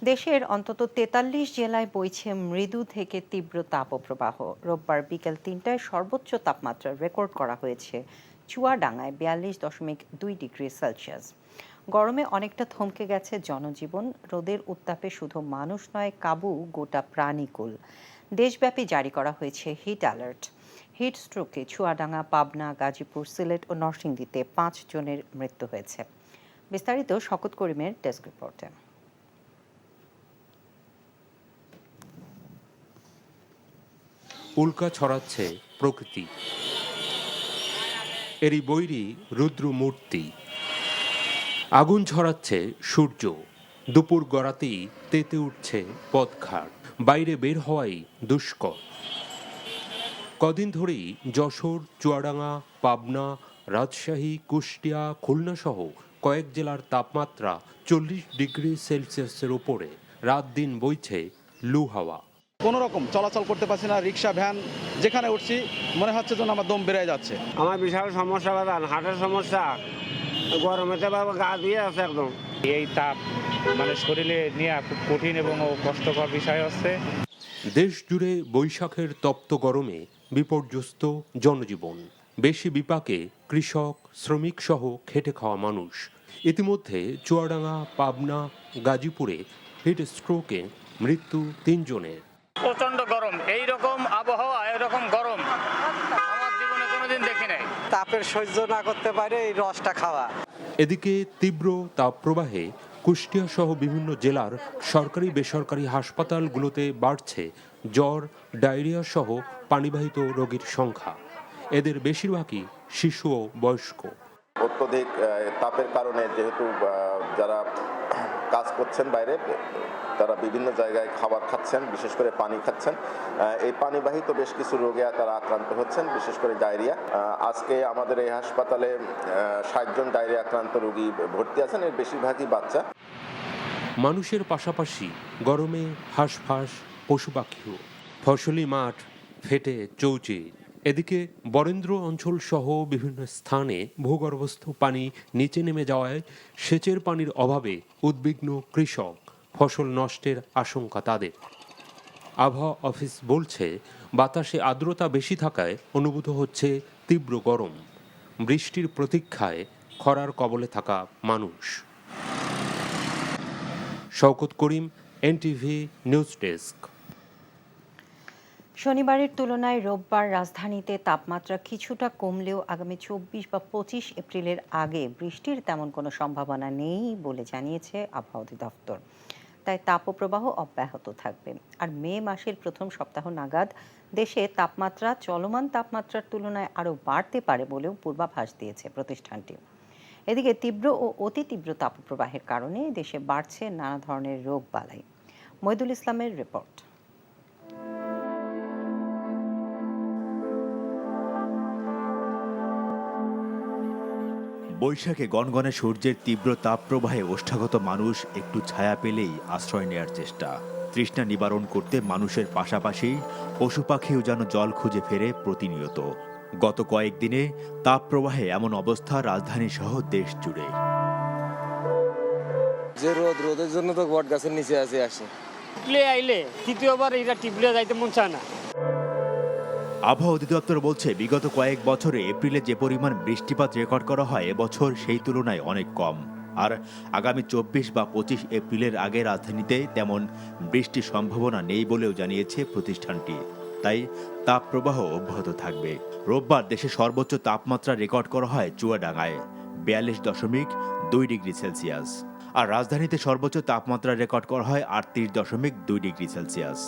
দেশের অন্তত ৪৩ জেলায় বইছে মৃদু থেকে তীব্র তাপপ্রবাহ। রোববার বিকেল ৩টায় সর্বোচ্চ তাপমাত্রা রেকর্ড করা হয়েছে চুয়াডাঙ্গায় ৪২.২ ডিগ্রি সেলসিয়াস। গরমে অনেকটা থমকে গেছে জনজীবন। রোদের উত্তাপে শুধু মানুষ নয়, কাবু গোটা প্রাণীকুল। দেশব্যাপী জারি করা হয়েছে হিট অ্যালার্ট। হিট স্ট্রোকে চুয়াডাঙ্গা, পাবনা, গাজীপুর, সিলেট ও নরসিংদীতে ৫ জনের মৃত্যু হয়েছে। বিস্তারিত শকত করিমের ডেস্ক রিপোর্টে। উল্কা ছড়াচ্ছে প্রকৃতি, এরই বৈরী রুদ্র মূর্তি। আগুন ছড়াচ্ছে সূর্য। দুপুর গড়াতেই তেতে উঠছে পথঘাট, বাইরে বের হওয়াই দুষ্কর। কদিন ধরেই যশোর, চুয়াডাঙ্গা, পাবনা, রাজশাহী, কুষ্টিয়া, খুলনা সহ কয়েক জেলার তাপমাত্রা ৪০ ডিগ্রি সেলসিয়াসের উপরে। রাত দিন বইছে লু হাওয়া। কোনো রকম চলাচল করতে পারছি না। রিক্সা, ভ্যান যেখানে উঠছি মনে হচ্ছে যেন আমার দম বেড়ে যাচ্ছে। আমার বিশাল সমস্যা, বাদান হার্টের সমস্যা, গরমেতে বাবা গা দিয়ে আছে একদম। এই তাপ শরীরে নেওয়া খুব কঠিন এবং কষ্টকর বিষয় হচ্ছে। দেশ জুড়ে বৈশাখের তপ্ত গরমে বিপর্যস্ত জনজীবন। বেশি বিপাকে কৃষক, শ্রমিক সহ খেটে খাওয়া মানুষ। ইতিমধ্যে চুয়াডাঙ্গা, পাবনা, গাজীপুরে হিট স্ট্রোকে মৃত্যু ৩ জনের। প্রচন্ড গরম, এইরকম আবহাওয়া, এরকম গরম আমার জীবনে কোনোদিন দেখি নাই। তাপের সহ্য না করতে পারে এই রসটা খাওয়া। এদিকে তীব্র তাপপ্রবাহে কুষ্টিয়া সহ বিভিন্ন জেলার সরকারি বেসরকারি হাসপাতালগুলোতে বাড়ছে জ্বর, ডায়রিয়া সহ পানিবাহিত রোগীর সংখ্যা। এদের বেশিরভাগই শিশু ও বয়স্ক। অত্যধিক তাপের কারণে যেহেতু যারা কাজ করছেন বাইরে, তারা বিভিন্ন জায়গায় খাবার খাচ্ছেন, বিশেষ করে পানি খাচ্ছেন। এই পানিবাহিত বেশ কিছু রোগে তারা আক্রান্ত হচ্ছেন, বিশেষ করে ডায়রিয়া। আজকে আমাদের এই হাসপাতালে ৬০ জন ডায়রিয়া আক্রান্ত রোগী ভর্তি আছেন, এর বেশিরভাগই বাচ্চা। মানুষের পাশাপাশি গরমে হাঁসফাঁস পশু পাখিও। ফসলি মাঠ ফেটে চৌচির। এদিকে বরেন্দ্র অঞ্চল সহ বিভিন্ন স্থানে ভূগর্ভস্থ পানি নিচে নেমে যাওয়ায় সেচের পানির অভাবে উদ্বিগ্ন কৃষক। ফসল নষ্টের আশঙ্কা তাদের। আবহাওয়া অফিস বলছে, বাতাসে আর্দ্রতা বেশি থাকায় অনুভূত হচ্ছে তীব্র গরম। বৃষ্টির প্রতীক্ষায় খরার কবলে থাকা মানুষ। শওকত করিম, এনটিভি নিউজ ডেস্ক। শনিবারের তুলনায় রোববার রাজধানীতে তাপমাত্রা কিছুটা কমলেও আগামী ২৪ বা ২৫ এপ্রিলের আগে বৃষ্টির তেমন কোনো সম্ভাবনা নেই বলে জানিয়েছে আবহাওয়া অধিদপ্তর। তাই তাপপ্রবাহ অব্যাহত থাকবে। আর মে মাসের প্রথম সপ্তাহ নাগাদ দেশে তাপমাত্রা চলমান তাপমাত্রার তুলনায় আরও বাড়তে পারে বলেও পূর্বাভাস দিয়েছে প্রতিষ্ঠানটি। এদিকে তীব্র ও অতি তীব্র তাপপ্রবাহের কারণে দেশে বাড়ছে নানা ধরনের রোগবালাই। মহিদুল ইসলামের রিপোর্ট। বৈশাখে গনগনে সূর্যের তীব্র তাপপ্রবাহে ওষ্ঠাগত মানুষ একটু ছায়া পেলেই আশ্রয় নেয়ার চেষ্টা। তৃষ্ণা নিবারণ করতে মানুষের পাশাপাশি পশু পাখিও যেন জল খুঁজে ফেরে প্রতিনিয়ত। গত কয়েকদিনে তাপপ্রবাহে এমন অবস্থা রাজধানী সহ দেশ জুড়ে। যে রোদের জন্য তো বট গাছের নিচে আসে টিপলে আইলে তৃতীয়বার এটা টিপলে যাইতে মন চায় না। আবহাওয়া অধিদপ্তর বলছে, বিগত কয়েক বছরে এপ্রিলে যে পরিমাণ বৃষ্টিপাত রেকর্ড করা হয় এবছর সেই তুলনায় অনেক কম। আর আগামী ২৪ বা ২৫ এপ্রিলের আগে রাজধানীতে তেমন বৃষ্টির সম্ভাবনা নেই বলেও জানিয়েছে প্রতিষ্ঠানটি। তাই তাপপ্রবাহ অব্যাহত থাকবে। রোববার দেশে সর্বোচ্চ তাপমাত্রা রেকর্ড করা হয় চুয়াডাঙ্গায় ৪২.২ ডিগ্রি সেলসিয়াস। আর রাজধানীতে সর্বোচ্চ তাপমাত্রা রেকর্ড করা হয় ৩৮.২ ডিগ্রি সেলসিয়াস।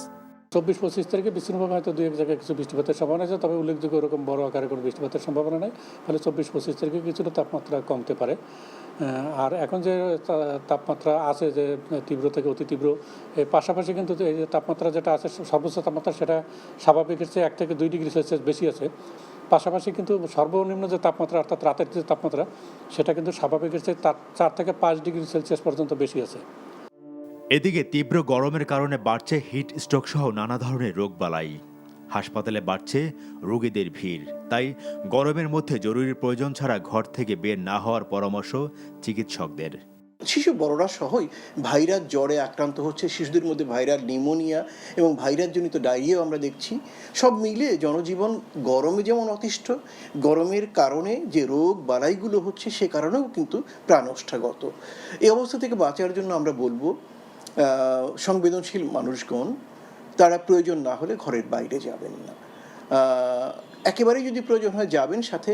২৪-২৫ তারিখে বিচ্ছিন্নভাবে হয়তো দু এক জায়গায় কিছু বৃষ্টিপাতের সম্ভাবনা আছে, তবে উল্লেখযোগ্য এরকম বড় আকারে কোনো বৃষ্টিপাতের সম্ভাবনা নেই। ফলে ২৪-২৫ তারিখে কিছুটা তাপমাত্রা কমতে পারে। আর এখন যে তাপমাত্রা আছে, যে তীব্র থেকে অতি তীব্র, এর পাশাপাশি কিন্তু এই যে তাপমাত্রা যেটা আছে, সর্বোচ্চ তাপমাত্রা সেটা স্বাভাবিকের চেয়ে ১ থেকে ২ ডিগ্রি সেলসিয়াস বেশি আছে। পাশাপাশি কিন্তু সর্বনিম্ন যে তাপমাত্রা, অর্থাৎ রাতের যে তাপমাত্রা, সেটা কিন্তু স্বাভাবিকের চেয়ে ৪ থেকে ৫ ডিগ্রি সেলসিয়াস পর্যন্ত বেশি আছে। এদিকে তীব্র গরমের কারণে বাড়ছে হিট স্ট্রোক সহ নানা ধরনের রোগবালাই। হাসপাতালে বাড়ছে রোগীদের ভিড়। তাই গরমের মধ্যে জরুরি প্রয়োজন ছাড়া ঘর থেকে বের না হওয়ার পরামর্শ চিকিৎসকদের। শিশু বড়রা সহই ভাইরাস জ্বরে আক্রান্ত হচ্ছে, শিশুদের মধ্যে ভাইরাল নিউমোনিয়া এবং ভাইরাসজনিত ডায়রিয়াও আমরা দেখছি। সব মিলে জনজীবন গরমে যেমন অতিষ্ঠ, গরমের কারণে যে রোগ বালাইগুলো হচ্ছে সে কারণেও কিন্তু প্রাণওষ্ঠাগত। এই অবস্থা থেকে বাঁচার জন্য আমরা বলবো সংবেদনশীল মানুষগণ তারা প্রয়োজন না হলে ঘরের বাইরে যাবেন না। একেবারেই যদি প্রয়োজন হয় যাবেন, সাথে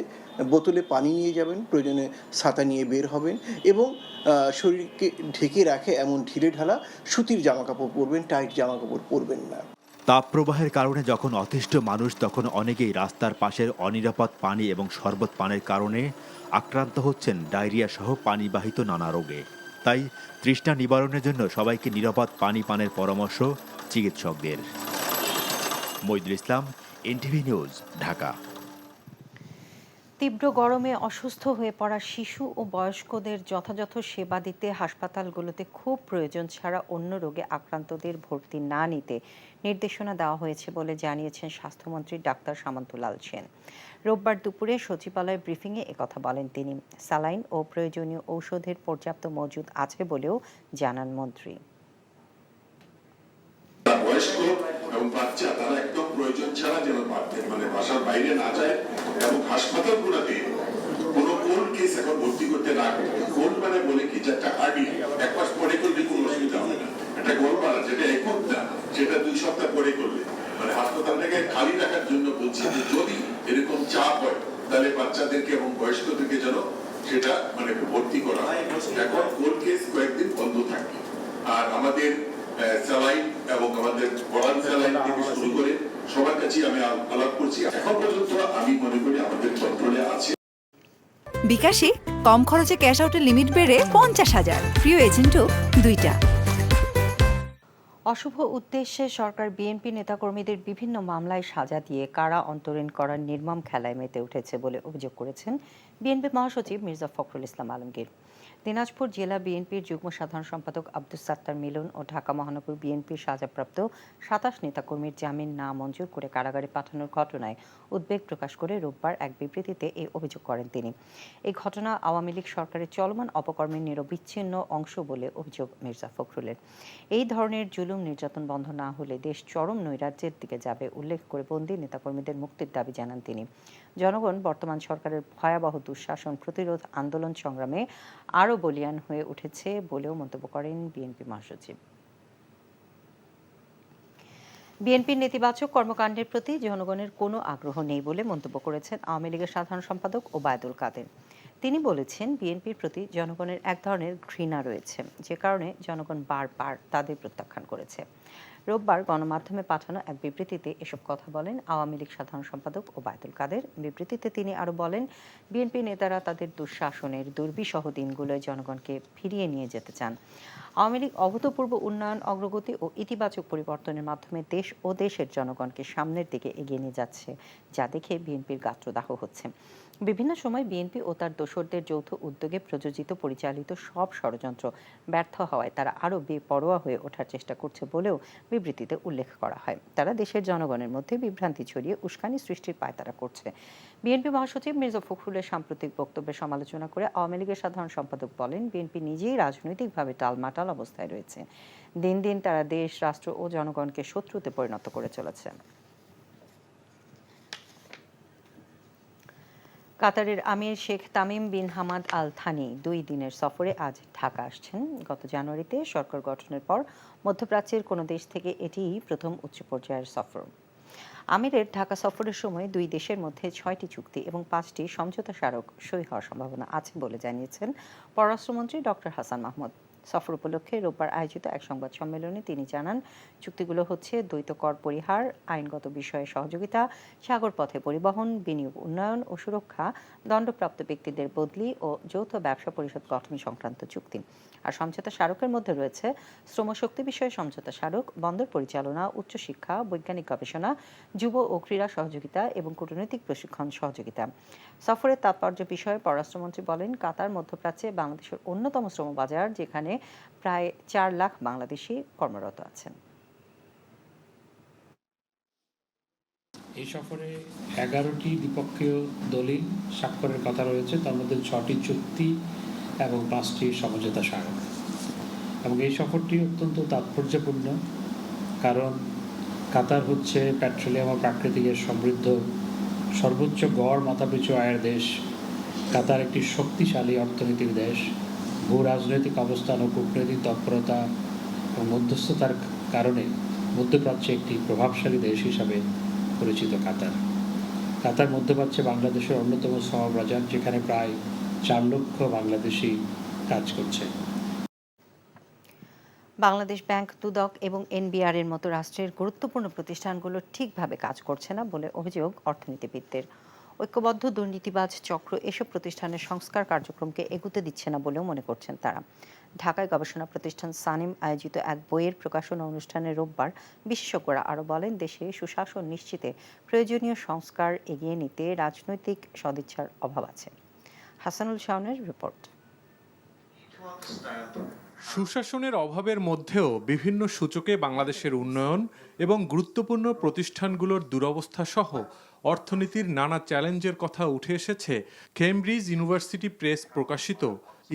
বোতলে পানি নিয়ে যাবেন, প্রয়োজনে ছাতা নিয়ে বের হবেন এবং শরীরকে ঢেকে রাখে এমন ঢিলে ঢালা সুতির জামাকাপড় পরবেন, টাইট জামাকাপড় পরবেন না। তাপপ্রবাহের কারণে যখন অতিষ্ঠ মানুষ, তখন অনেকেই রাস্তার পাশের অনিরাপদ পানি এবং শরবত পানের কারণে আক্রান্ত হচ্ছেন ডায়রিয়া সহ পানিবাহিত নানা রোগে। তাই তৃষ্ণা নিবারণের জন্য সবাইকে নিরাপদ পানি পানের পরামর্শ চিকিৎসকদের। মইদুল ইসলাম, এনটিভি নিউজ, ঢাকা। তীব্র গরমে অসুস্থ হয়ে পড়া শিশু ও বয়স্কদের যথাযথ সেবা দিতে হাসপাতালগুলোতে খুব প্রয়োজন ছাড়া অন্য রোগে আক্রান্তদের ভর্তি না নিতে নির্দেশনা দেওয়া হয়েছে বলে জানিয়েছেন স্বাস্থ্যমন্ত্রী ডাক্তার সামন্তলাল সেন। রোববার দুপুরে সচিবালয় ব্রিফিংয়ে একথা বলেন তিনি। স্যালাইন ও প্রয়োজনীয় ঔষধের পর্যাপ্ত মজুদ আছে বলেও জানান মন্ত্রী। বয়স্ক এবং বাচ্চা তারা একদম প্রয়োজন ছাড়া যেন বাসার বাইরে না যায় এবং হাসপাতালগুলোতে কোনো কোল্ড কেস এখন ভর্তি করতে না হবে। কোল্ড মানে বলে কি, যেটা হার্ডি এক মাস পরে করলে কোনো অসুবিধা হবে না। একটা গোলমাল যেটা একক না, সেটা 2 সপ্তাহ পরে করলে হাসপাতালটাকে খালি রাখার জন্য বলছি যে যদি এরকম চাপ হয় তাহলে বাচ্চাদেরকে এবং বয়স্কদেরকে যেন সেটা ভর্তি করা হয়। এখন কোল্ড কেস কয়েকদিন বন্ধ থাকবে। আর আমাদের স্যালাইন এবং আমাদের পড়ান স্যালাইন থেকে শুরু করে সবার কাছে আমি আলাপ করছি। এখন পর্যন্ত আমি মনে করি আমাদের কন্ট্রোলে আছে। বিকাশে কম খরচে ক্যাশ আউটের লিমিট বেড়ে 50,000, প্রিয় এজেন্টও 2টা। অশুভ উদ্দেশ্যে সরকার বিএনপি নেতাকর্মীদের বিভিন্ন মামলায় সাজা দিয়ে কারা অন্তরীণ করার নির্মম খেলায় মেতে উঠেছে বলে অভিযোগ করেছেন বিএনপি মহাসচিব মির্জা ফখরুল ইসলাম আলমগীর। দিনাজপুর জেলা বিএনপির যুগ্ম সাধারণ সম্পাদক আব্দুস সাত্তার মিলন ও ঢাকা মহানগর বিএনপির সাজাপ্রাপ্ত 27 নেতাকর্মীর জামিন না মঞ্জুর করে কারাগারে পাঠানোর ঘটনায় উদ্বেগ প্রকাশ করে রোববার এক বিবৃতিতে এই অভিযোগ করেন তিনি। এই ঘটনা আওয়ামী লীগ সরকারের চলমান অপকর্মের নিরবিচ্ছিন্ন অংশ বলে অভিযোগ মির্জা ফখরুলের। এই ধরনের জুলুম নির্যাতন বন্ধ না হলে দেশ চরম নৈরাজ্যের দিকে যাবে উল্লেখ করে বন্দী নেতাকর্মীদের মুক্তির দাবি জানান তিনি। জনগণ বর্তমান সরকারের ভয়াবহ দুঃশাসন প্রতিরোধ আন্দোলন সংগ্রামে আরও বলিয়ান হয়ে উঠেছে বলেও মন্তব্য করেন বিএনপি মহাসচিব। বিএনপির নেতিবাচক কর্মকাণ্ডের প্রতি জনগণের কোনো আগ্রহ নেই বলে মন্তব্য করেছেন আওয়ামী লীগের সাধারণ সম্পাদক ওবায়দুল কাদের। তিনি বলেছেন, বিএনপির প্রতি জনগণের এক ধরনের ঘৃণা রয়েছে, যে কারণে জনগণ বারবার তাদের প্রত্যাখ্যান করেছে। রোববার গণমাধ্যমে পাঠানো এক বিবৃতিতে এসব কথা বলেন আওয়ামী লীগ সাধারণ সম্পাদক ওবায়দুল কাদের। বিবৃতিতে তিনি আরও বলেন, বিএনপি নেতারা তাদের দুঃশাসনের দুর্বিষহ দিনগুলোয় জনগণকে ফিরিয়ে নিয়ে যেতে চান। আওয়ামী লীগ অভূতপূর্ব উন্নয়ন, অগ্রগতি ও ইতিবাচক পরিবর্তনের মাধ্যমে দেশ ও দেশের জনগণকে সামনের দিকে এগিয়ে নিয়ে যাচ্ছে, যা দেখে বিএনপির গাত্রদাহ হচ্ছে। বিভিন্ন সময় বিএনপি ও তার দোসরদের যৌথ উদ্যোগে প্রযোজিত পরিচালিত সব ষড়যন্ত্র ব্যর্থ হওয়ায় তারা আরও বেপরোয়া হয়ে ওঠার চেষ্টা করছে বলেও বিবৃতিতে উল্লেখ করা হয়। তারা দেশের জনগণের মধ্যে বিভ্রান্তি ছড়িয়ে উস্কানি সৃষ্টির পায়তারা করছে। বিএনপি মহাসচিব মির্জা ফখরুলের সাম্প্রতিক বক্তব্যের সমালোচনা করে আওয়ামী লীগের সাধারণ সম্পাদক বলেন, বিএনপি নিজেই রাজনৈতিকভাবে টালমাটাল অবস্থায় রয়েছে। দিন দিন তারা দেশ, রাষ্ট্র ও জনগণকে শত্রুতে পরিণত করে চলেছে। কাতারের আমির Sheikh Tamim bin Hamad Al Thani 2 দিনের সফরে আজ ঢাকা আসছেন। গত জানুয়ারিতে সরকার গঠনের পর মধ্যপ্রাচ্যের কোনো দেশ থেকে এটিই প্রথম উচ্চ পর্যায়ের সফর। আমিরের ঢাকা সফরের সময় 2 দেশের মধ্যে 6টি চুক্তি এবং 5টি সমঝোতা স্মারক সই হওয়ার সম্ভাবনা আছে বলে জানিয়েছেন পররাষ্ট্রমন্ত্রী ডক্টর হাসান মাহমুদ। সফর উপলক্ষে রোববার আয়োজিত এক সংবাদ সম্মেলনে তিনি জানান, চুক্তিগুলো হচ্ছে দ্বৈত কর পরিহার, আইনগত বিষয়ে সহযোগিতা, সাগর পথে পরিবহন, বিনিয়োগ উন্নয়ন ও সুরক্ষা, দণ্ডপ্রাপ্ত ব্যক্তিদের বদলি ও যৌথ ব্যবসা পরিষদ গঠন সংক্রান্ত চুক্তি। আর সমঝোতা স্মারকের মধ্যে রয়েছে শ্রমশক্তি বিষয়ে সমঝোতা স্মারক, বন্দর পরিচালনা, উচ্চশিক্ষা, বৈজ্ঞানিক গবেষণা, যুব ও ক্রীড়া সহযোগিতা এবং কূটনৈতিক প্রশিক্ষণ সহযোগিতা। সফরের তাৎপর্য বিষয়ে পররাষ্ট্রমন্ত্রী বলেন, কাতার মধ্যপ্রাচ্যে বাংলাদেশের অন্যতম শ্রমবাজার, যেখানে প্রায় 4 লাখ বাংলাদেশি কর্মরত আছেন। এই সফরে 11টি দ্বিপক্ষীয় দলিল স্বাক্ষরের কথা রয়েছে, তার মধ্যে 6টি চুক্তি এবং 5টি সমঝোতা স্মারক। এবং এই সফরটি অত্যন্ত তাৎপর্যপূর্ণ, কারণ কাতার হচ্ছে পেট্রোলিয়াম ও প্রাকৃতিক গ্যাস সমৃদ্ধ সর্বোচ্চ গড় মাথাপিছু আয়ের দেশ। কাতার একটি শক্তিশালী অর্থনীতির দেশ। ভূ রাজনৈতিক অবস্থান ও কূটনৈতিক তৎপরতা ও মধ্যস্থতার কারণে মধ্যপ্রাচ্যে একটি প্রভাবশালী দেশ হিসাবে পরিচিত কাতার। কাতার মধ্যপ্রাচ্যে বাংলাদেশের অন্যতম সহবাজার, যেখানে প্রায় 4 লক্ষ বাংলাদেশি কাজ করছে। বাংলাদেশ ব্যাংক, দুদক এবং এনবিআর এর মতো রাষ্ট্রের গুরুত্বপূর্ণ প্রতিষ্ঠানগুলো ঠিকভাবে কাজ করছে না বলে অভিযোগ অর্থনীতিবিদদের। ঐক্যবদ্ধ দুর্নীতিবাজ চক্র এসব প্রতিষ্ঠানের সংস্কার কার্যক্রমকে এগুতে দিচ্ছে না বলেও মনে করছেন তারা। ঢাকায় গবেষণা প্রতিষ্ঠান সানিম আয়োজিত এক বইয়ের প্রকাশনা অনুষ্ঠানে রোববার বিশেষজ্ঞরা আরও বলেন, দেশে সুশাসন নিশ্চিতে প্রয়োজনীয় সংস্কার এগিয়ে নিতে রাজনৈতিক সদিচ্ছার অভাব আছে। হাসানুল শাওনের রিপোর্ট। সুশাসনের অভাবের মধ্যেও বিভিন্ন সূচকে বাংলাদেশের উন্নয়ন এবং গুরুত্বপূর্ণ প্রতিষ্ঠানগুলোর দুরবস্থা সহ অর্থনীতির নানা চ্যালেঞ্জের কথা উঠে এসেছে কেমব্রিজ ইউনিভার্সিটি প্রেস প্রকাশিত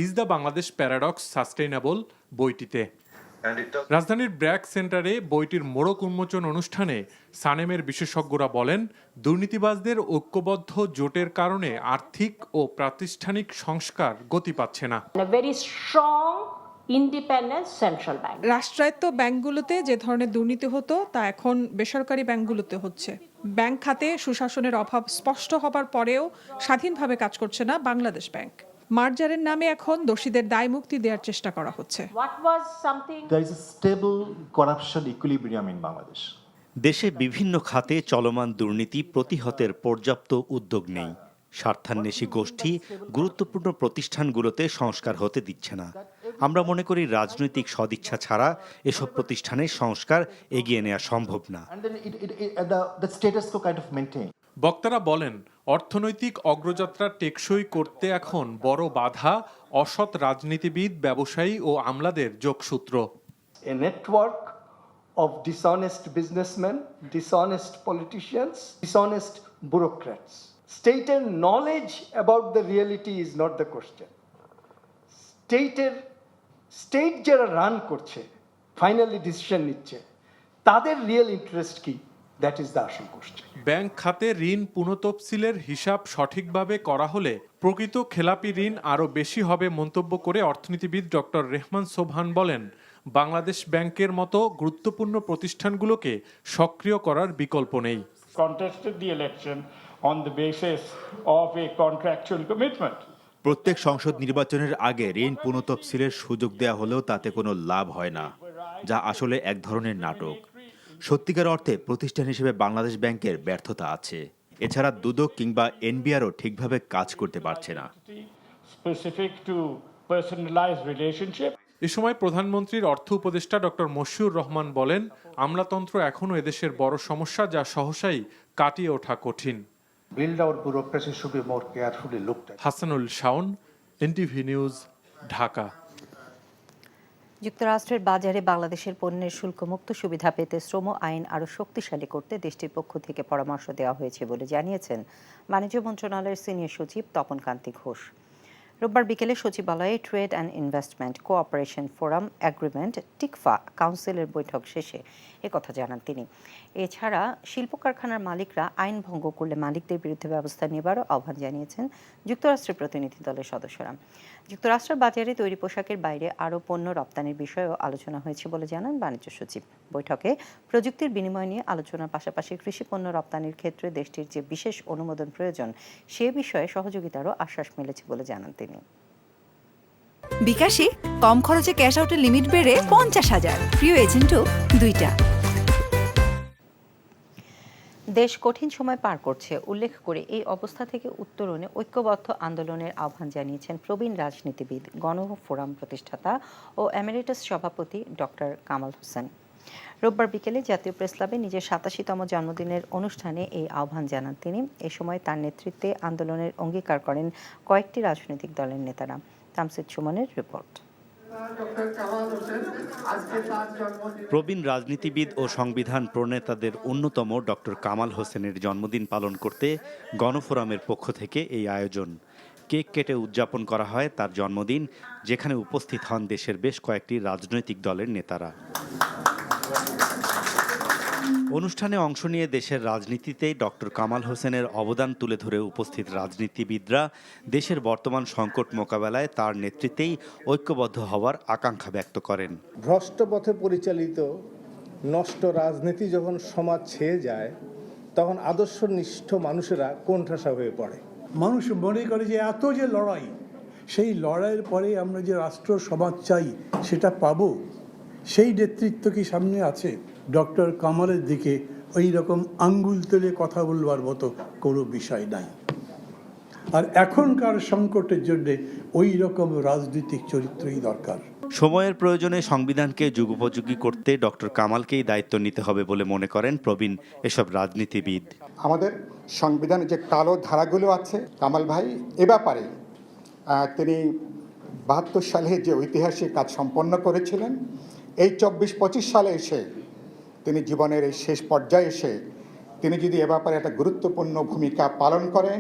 is the Bangladesh paradox sustainable বইটিতে। রাজধানীর ব্র্যাক সেন্টারে বইটির মোড়ক উন্মোচন অনুষ্ঠানে সানেমের বিশেষজ্ঞরা বলেন, দুর্নীতিবাজদের ঐক্যবদ্ধ জোটের কারণে আর্থিক ও প্রাতিষ্ঠানিক সংস্কার গতি পাচ্ছে না। রাষ্ট্রায়ত্ত ব্যাংকগুলোতে যে ধরনের দুর্নীতি হতো তা এখন বেসরকারি ব্যাংকগুলোতে হচ্ছে। ব্যাংক খাতে সুশাসনের অভাব স্পষ্ট হবার পরেও স্বাধীনভাবে কাজ করছে না বাংলাদেশ ব্যাংক। মার্জারের নামে এখন দোষীদের দায় মুক্তি দেওয়ার চেষ্টা করা হচ্ছে। দেশে বিভিন্ন খাতে চলমান দুর্নীতি প্রতিহতের পর্যাপ্ত উদ্যোগ নেই। স্বার্থান্বেষী গোষ্ঠী গুরুত্বপূর্ণ প্রতিষ্ঠানগুলোতে সংস্কার হতে দিচ্ছে না। আমরা মনে করি রাজনৈতিক সদিচ্ছা ছাড়া এসব প্রতিষ্ঠানের সংস্কার এগিয়ে নেওয়া সম্ভব না। বক্তারা বলেন, অর্থনৈতিক অগ্রযাত্রা টেকসই করতে এখন বড় বাধা অসৎ রাজনীতিবিদ, ব্যবসায়ী ও আমলাদের যোগসূত্র। A network of dishonest businessmen, dishonest politicians, dishonest bureaucrats. State's knowledge about the reality is not the question. State যারা রান করছে, ফাইনালি ডিসিশন নিচ্ছে, তাদের রিয়েল ইন্টারেস্ট কি? দ্যাট ইজ দ্য আসল কোশ্চেন। ব্যাংক খাতে ঋণ পুনঃতফসিলের হিসাব সঠিকভাবে করা হলে প্রকৃত খেলাপি ঋণ আরও বেশি হবে মন্তব্য করে অর্থনীতিবিদ ডক্টর রেহমান সোবহান বলেন, বাংলাদেশ ব্যাংকের মতো গুরুত্বপূর্ণ প্রতিষ্ঠানগুলোকে সক্রিয় করার বিকল্প নেই। Contested the election on the basis of a contractual commitment. প্রত্যেক সংসদ নির্বাচনের আগে ঋণ পুনঃতফসিলের সুযোগ দেওয়া হলেও তাতে কোনো লাভ হয় না, যা আসলে এক ধরনের নাটক। সত্যিকার অর্থে প্রতিষ্ঠান হিসেবে বাংলাদেশ ব্যাংকের ব্যর্থতা আছে। এছাড়া দুদক কিংবা এনবিআরও ঠিকভাবে কাজ করতে পারছে না। এ সময় প্রধানমন্ত্রীর অর্থ উপদেষ্টা ডক্টর মশিউর রহমান বলেন, আমলাতন্ত্র এখনও এদেশের বড় সমস্যা, যা সহসাই কাটিয়ে ওঠা কঠিন। Hasanul Shaon, NTV news, Dhaka. যুক্তরাষ্ট্রের বাজারে বাংলাদেশের পণ্যের শুল্কমুক্ত সুবিধা পেতে শ্রম আইন আরও শক্তিশালী করতে দেশটির পক্ষ থেকে পরামর্শ দেওয়া হয়েছে বলে জানিয়েছেন বাণিজ্য মন্ত্রণালয়ের সিনিয়র সচিব তপন কান্তি ঘোষ। রোববার বিকেলে সচিবালয়ে trade and investment cooperation forum agreement TICFA কাউন্সিলের বৈঠক শেষে একথা জানান তিনি। এছাড়া শিল্প কারখানার মালিকরা আইন ভঙ্গ করলে মালিকদের বিরুদ্ধে ব্যবস্থা নেবারও আহ্বান জানিয়েছেন যুক্তরাষ্ট্রের প্রতিনিধি দলের সদস্যরা। যুক্তরাষ্ট্রের বাজারে তৈরি পোশাকের বাইরে আরও পণ্য রপ্তানির বিষয়েও আলোচনা হয়েছে বলে জানান বাণিজ্য সচিব। বৈঠকে প্রযুক্তির বিনিময় নিয়ে আলোচনার পাশাপাশি কৃষি পণ্য রপ্তানির ক্ষেত্রে দেশটির যে বিশেষ অনুমোদন প্রয়োজন সে বিষয়ে সহযোগিতারও আশ্বাস মিলেছে বলে জানান তিনি। বিকাশে কম খরচে ক্যাশ আউটের লিমিট বেড়ে 50,000, প্রিয় এজেন্টও 2টা। দেশ কঠিন সময় পার করছে উল্লেখ করে এই অবস্থা থেকে উত্তরণে ঐক্যবদ্ধ আন্দোলনের আহ্বান জানিয়েছেন প্রবীণ রাজনীতিবিদ, গণফোরাম প্রতিষ্ঠাতা ও এমিরেটাস সভাপতি ডক্টর কামাল হোসেন। রোববার বিকেলে জাতীয় প্রেস ক্লাবে নিজের 87তম জন্মদিনের অনুষ্ঠানে এই আহ্বান জানান তিনি। এ সময় তার নেতৃত্বে আন্দোলনের অঙ্গীকার করেন কয়েকটি রাজনৈতিক দলের নেতারা। তামসিদ সুমনের রিপোর্ট। প্রবীণ রাজনীতিবিদ ও সংবিধান প্রণেতাদের অন্যতম ডক্টর কামাল হোসেনের জন্মদিন পালন করতে গণফোরামের পক্ষ থেকে এই আয়োজন। কেক কেটে উদযাপন করা হয় তার জন্মদিন, যেখানে উপস্থিত হন দেশের বেশ কয়েকটি রাজনৈতিক দলের নেতারা। অনুষ্ঠানে অংশ নিয়ে দেশের রাজনীতিতে ডক্টর কামাল হোসেনের অবদান তুলে ধরে উপস্থিত রাজনীতিবিদরা দেশের বর্তমান সংকট মোকাবেলায় তার নেতৃত্বেই ঐক্যবদ্ধ হওয়ার আকাঙ্ক্ষা ব্যক্ত করেন। ভ্রষ্ট পথে পরিচালিত নষ্ট রাজনীতি যখন সমাজ ছেয়ে যায়, তখন আদর্শনিষ্ঠ মানুষেরা কোণঠাসা হয়ে পড়ে। মানুষ মনে করে যে এত যে লড়াই, সেই লড়াইয়ের পরে আমরা যে রাষ্ট্র সমাজ চাই সেটা পাবো, সেই নেতৃত্ব কি সামনে আছে? ডক্টর কামালের দিকে ওই রকম আঙ্গুল তুলে কথা বলবার মতো কোনো বিষয় নাই। আর এখনকার সংকটের জন্য ওই রকম রাজনৈতিক চরিত্রই দরকার। সময়ের প্রয়োজনে সংবিধানকে যুগোপযোগী করতে ডক্টর কামালকেই দায়িত্ব নিতে হবে বলে মনে করেন প্রবীণ এসব রাজনীতিবিদ। আমাদের সংবিধানে যে কালো ধারাগুলো আছে, কামাল ভাই এ ব্যাপারে তিনি ৭২ সালে যে ঐতিহাসিক কাজ সম্পন্ন করেছিলেন, এই ২৪-২৫ সালে এসে তিনি জীবনের এই শেষ পর্যায়ে এসে তিনি যদি এ ব্যাপারে একটা গুরুত্বপূর্ণ ভূমিকা পালন করেন,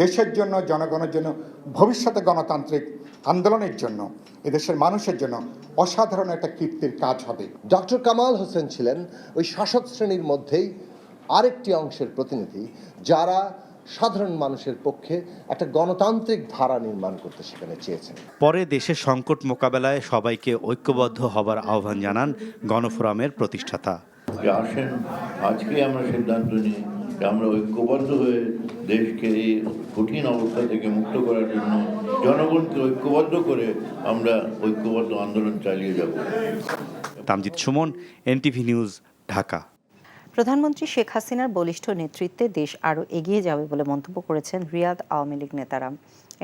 দেশের জন্য, জনগণের জন্য, ভবিষ্যতে গণতান্ত্রিক আন্দোলনের জন্য, এদেশের মানুষের জন্য অসাধারণ একটা কীর্তির কাজ হবে। ডক্টর কামাল হোসেন ছিলেন ওই শাসক শ্রেণীর মধ্যেই আরেকটি অংশের প্রতিনিধি, যারা সাধারণ মানুষের পক্ষে একটা গণতান্ত্রিক ধারা নির্মাণ করতে সেখানে চেয়েছেন। পরে দেশের সংকট মোকাবেলায় সবাইকে ঐক্যবদ্ধ হবার আহ্বান জানান গণফোরামের প্রতিষ্ঠাতা। আসেন আজকে আমরা সিদ্ধান্ত নিই যে আমরা ঐক্যবদ্ধ হয়ে দেশকে এই কঠিন অবস্থা থেকে মুক্ত করার জন্য জনগণকে ঐক্যবদ্ধ করে আমরা ঐক্যবদ্ধ আন্দোলন চালিয়ে যাব। Tamjid Suman, NTV news, Dhaka. প্রধানমন্ত্রী শেখ হাসিনার বলিষ্ঠ নেতৃত্বে দেশ আরও এগিয়ে যাবে বলে মন্তব্য করেছেন রিয়াদ আওয়ামী লীগ নেতারা।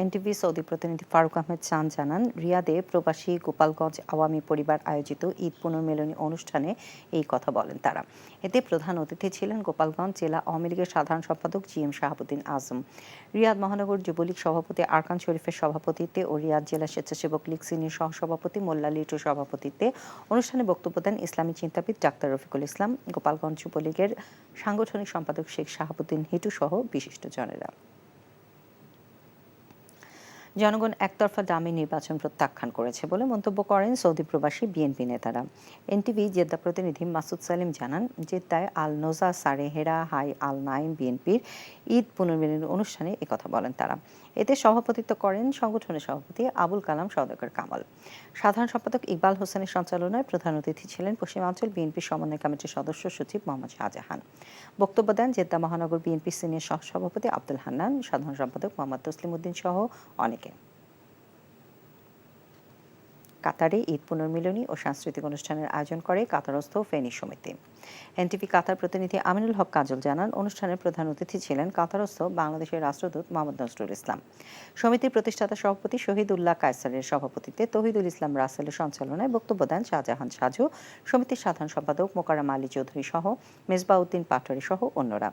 এনটিভি সৌদি প্রতিনিধি ফারুক আহমেদ চান জানান, রিয়াদে প্রবাসী গোপালগঞ্জ আওয়ামী পরিবার আয়োজিত ঈদ পুনর্মিলনী অনুষ্ঠানে এই কথা বলেন তারা। এতে প্রধান অতিথি ছিলেন গোপালগঞ্জ জেলা আওয়ামী লীগের সাধারণ সম্পাদক GM শাহাবুদ্দিন আজম, রিয়াদ মহানগর যুবলীগ সভাপতি আরকান শরীফের সভাপতিত্বে ও রিয়াদ জেলা স্বেচ্ছাসেবক লীগ সিনিয়র সহসভাপতি মোল্লা লিটুর সভাপতিত্বে অনুষ্ঠানে বক্তব্য দেন ইসলামী চিন্তাবিদ ডাক্তার রফিকুল ইসলাম, গোপালগঞ্জ যুবলীগের সাংগঠনিক সম্পাদক শেখ শাহাবুদ্দিন হিটু সহ বিশিষ্টজনেরা। জনগণ একতরফা দামি নির্বাচন প্রত্যাখ্যান করেছে বলে মন্তব্য করেন সৌদি প্রবাসী বিএনপি নেতারা। এনটিভি জেদ্দা প্রতিনিধি মাসুদ সালিম জানান, জেদ্দায় আল নোজা সারেহেরা হাই আল নাইম বিএনপির ঈদ পুনর্মিলনী অনুষ্ঠানে একথা বলেন তারা। এতে সভাপতিত্ব করেন সংগঠনের সভাপতি আবুল কালাম সওদাগর কামাল। সাধারণ সম্পাদক ইকবাল হোসেনের সঞ্চালনায় প্রধান অতিথি ছিলেন পশ্চিমাঞ্চল বিএনপি সমন্বয় কমিটির সদস্য সচিব মোহাম্মদ শাহজাহান। বক্তব্য দেন জেদ্দা মহানগর বিএনপি সিনিয়র সহসভাপতি আব্দুল হান্নান, সাধারণ সম্পাদক মোহাম্মদ তসলিম উদ্দিন সহ অনেকে। কাতারে ঈদ পুনর্মিলনী ও সাংস্কৃতিক অনুষ্ঠানের আয়োজন করে কাতারস্থ ফেনী সমিতি। এনটিভি কাতার প্রতিনিধি আমিনুল হক কাজল জানান, অনুষ্ঠানের প্রধান অতিথি ছিলেন কাতারস্থ বাংলাদেশের রাষ্ট্রদূত মোহাম্মদ নজরুল ইসলাম। সমিতির প্রতিষ্ঠাতা সভাপতি শহীদুল্লাহ কায়সারের সভাপতিত্বে তৌহিদুল ইসলাম রাসেলের সঞ্চালনায় বক্তব্য দেন শাহজাহান সাজু, সমিতির সাধারণ সম্পাদক মোকাররম আলী চৌধুরী সহ মেজবাউদ্দিন পাটোয়ারি সহ অন্যরা।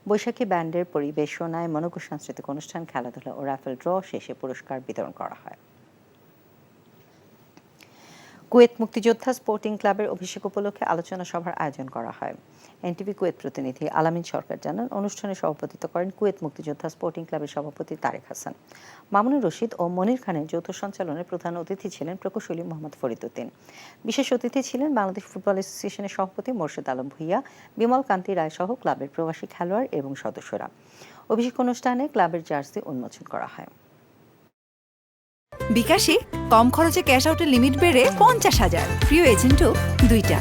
বৈশাখী ব্যান্ডের পরিবেশনায় মনোজ্ঞ সাংস্কৃতিক অনুষ্ঠান, খেলাধুলা ও রাফেল ড্র শেষে পুরস্কার বিতরণ করা হয়। কুয়েত মুক্তিযোদ্ধা স্পোর্টিং ক্লাবের অভিষেক উপলক্ষে আলোচনা সভার আয়োজন করা হয়। এনটিভি কুয়েত প্রতিনিধি আলামিন সরকার জানান, অনুষ্ঠানে সভাপতিত্ব করেন কুয়েত মুক্তিযোদ্ধা স্পোর্টিং ক্লাবের সভাপতি তারেক হাসান। মামুনুর রশিদ ও মনির খানের যৌথ সঞ্চালনে প্রধান অতিথি ছিলেন প্রকৌশলী মোহাম্মদ ফরিদ উদ্দিন। বিশেষ অতিথি ছিলেন বাংলাদেশ ফুটবল অ্যাসোসিয়েশনের সভাপতি মোর্শেদ আলম ভূঁইয়া, বিমল কান্তি রায় সহ ক্লাবের প্রবাসী খেলোয়াড় এবং সদস্যরা। অভিষেক অনুষ্ঠানে ক্লাবের জার্সি উন্মোচন করা হয়। বিকাশে কম খরচে ক্যাশ আউটের লিমিট বেড়ে 50,000, প্রিয় এজেন্টও 2টা।